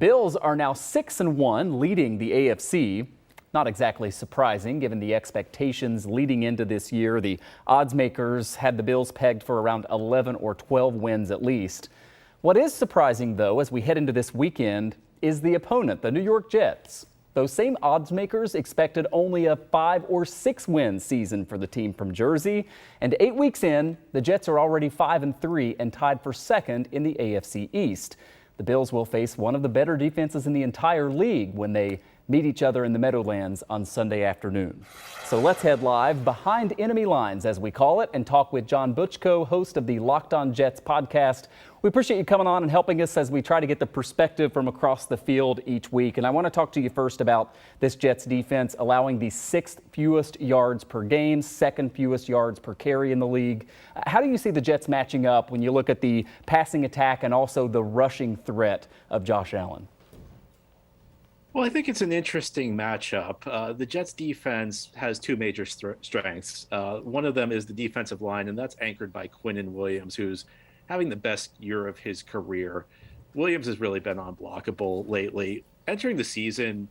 Bills are now 6-1, leading the AFC. Not exactly surprising given the expectations leading into this year. The odds makers had the Bills pegged for around 11 or 12 wins at least. What is surprising, though, as we head into this weekend, is the opponent, the New York Jets. Those same odds makers expected only a 5 or 6 win season for the team from Jersey. And 8 weeks in, the Jets are already 5-3 and tied for second in the AFC East. The Bills will face one of the better defenses in the entire league when they meet each other in the Meadowlands on Sunday afternoon. So let's head live behind enemy lines, as we call it, and talk with John Butchko, host of the Locked On Jets podcast. We appreciate you coming on and helping us as we try to get the perspective from across the field each week. And I want to talk to you first about this Jets defense allowing the 6th fewest yards per game, 2nd fewest yards per carry in the league. How do you see the Jets matching up when you look at the passing attack and also the rushing threat of Josh Allen? Well, I think it's an interesting matchup. The Jets defense has two major strengths. One of them is the defensive line, and that's anchored by Quinnen Williams, who's having the best year of his career. Williams has really been unblockable lately. Entering the season,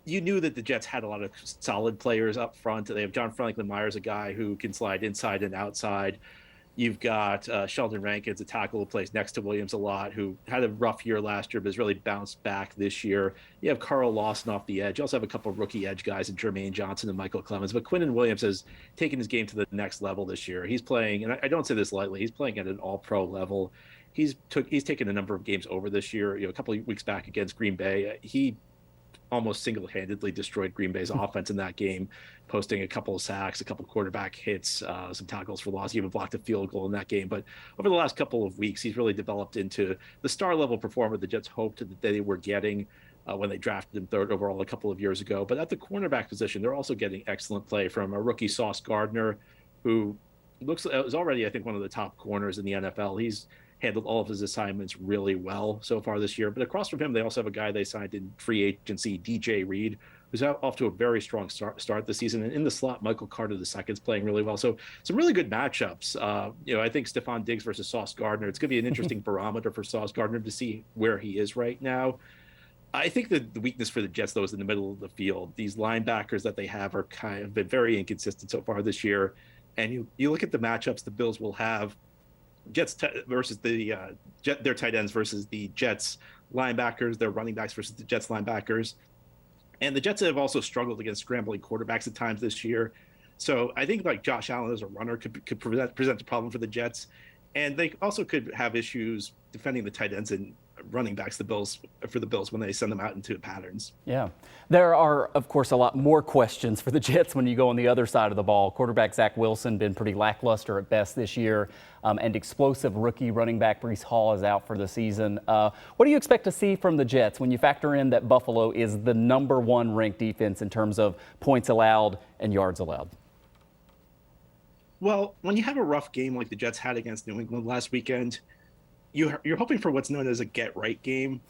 you knew that the Jets had a lot of solid players up front. They have John Franklin Myers, a guy who can slide inside and outside. You've got Sheldon Rankins, a tackle who plays next to Williams a lot, who had a rough year last year but has really bounced back this year. You have Carl Lawson off the edge. You also have a couple of rookie edge guys in Jermaine Johnson and Michael Clemens. But Quinnen Williams has taken his game to the next level this year. He's playing, and I don't say this lightly, he's playing at an all-pro level. He's taken a number of games over this year. A couple of weeks back against Green Bay, he almost single-handedly destroyed Green Bay's offense in that game, posting a couple of sacks, a couple of quarterback hits, some tackles for loss. He even blocked a field goal in that game. But over the last couple of weeks, he's really developed into the star-level performer the Jets hoped that they were getting when they drafted him 3rd overall a couple of years ago. But at the cornerback position, they're also getting excellent play from a rookie Sauce Gardner, who is already, I think, one of the top corners in the NFL. He's handled all of his assignments really well so far this year. But across from him, they also have a guy they signed in free agency, DJ Reed, who's off to a very strong start this season. And in the slot, Michael Carter II is playing really well. So some really good matchups. I think Stephon Diggs versus Sauce Gardner, it's going to be an interesting barometer for Sauce Gardner to see where he is right now. I think that the weakness for the Jets, though, is in the middle of the field. These linebackers that they have are kind of been very inconsistent so far this year. And you look at the matchups the Bills will have, Jets versus their tight ends versus the Jets linebackers, their running backs versus the Jets linebackers. And the Jets have also struggled against scrambling quarterbacks at times this year. So I think like Josh Allen as a runner could present a problem for the Jets. And they also could have issues defending the tight ends and running backs for the Bills when they send them out into patterns. Yeah. There are, of course, a lot more questions for the Jets when you go on the other side of the ball. Quarterback Zach Wilson been pretty lackluster at best this year, and explosive rookie running back Breece Hall is out for the season. What do you expect to see from the Jets when you factor in that Buffalo is the #1 ranked defense in terms of points allowed and yards allowed? Well, when you have a rough game like the Jets had against New England last weekend, you're hoping for what's known as a get-right game.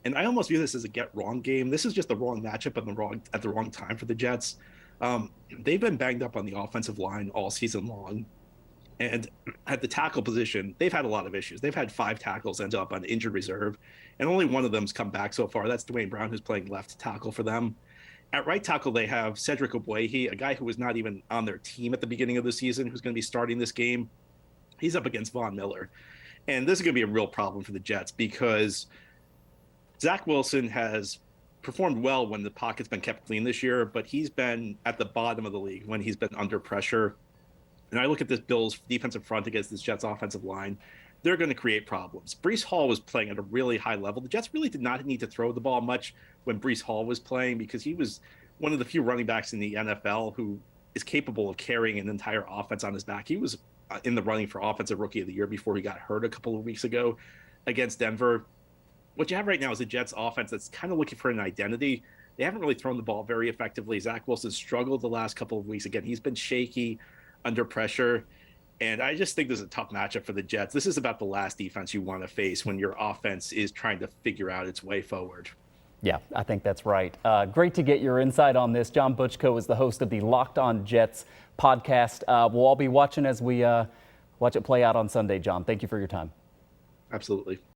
And I almost view this as a get-wrong game. This is just the wrong matchup at the wrong time for the Jets. They've been banged up on the offensive line all season long. And at the tackle position, they've had a lot of issues. They've had 5 tackles end up on injured reserve, and only one of them's come back so far. That's Dwayne Brown, who's playing left tackle for them. At right tackle, they have Cedric Ogbuehi, a guy who was not even on their team at the beginning of the season, who's going to be starting this game. He's up against Von Miller. And this is going to be a real problem for the Jets because Zach Wilson has performed well when the pocket's been kept clean this year, but he's been at the bottom of the league when he's been under pressure. And I look at this Bills defensive front against this Jets offensive line. They're going to create problems. Breece Hall was playing at a really high level. The Jets really did not need to throw the ball much when Breece Hall was playing because he was one of the few running backs in the NFL who is capable of carrying an entire offense on his back. He was in the running for Offensive Rookie of the Year before he got hurt a couple of weeks ago against Denver. What you have right now is a Jets offense that's kind of looking for an identity. They haven't really thrown the ball very effectively. Zach Wilson struggled the last couple of weeks. Again, he's been shaky under pressure. And I just think this is a tough matchup for the Jets. This is about the last defense you want to face when your offense is trying to figure out its way forward. Yeah, I think that's right. Great to get your insight on this. John Butchko is the host of the Locked On Jets podcast. We'll all be watching as we watch it play out on Sunday, John. Thank you for your time. Absolutely.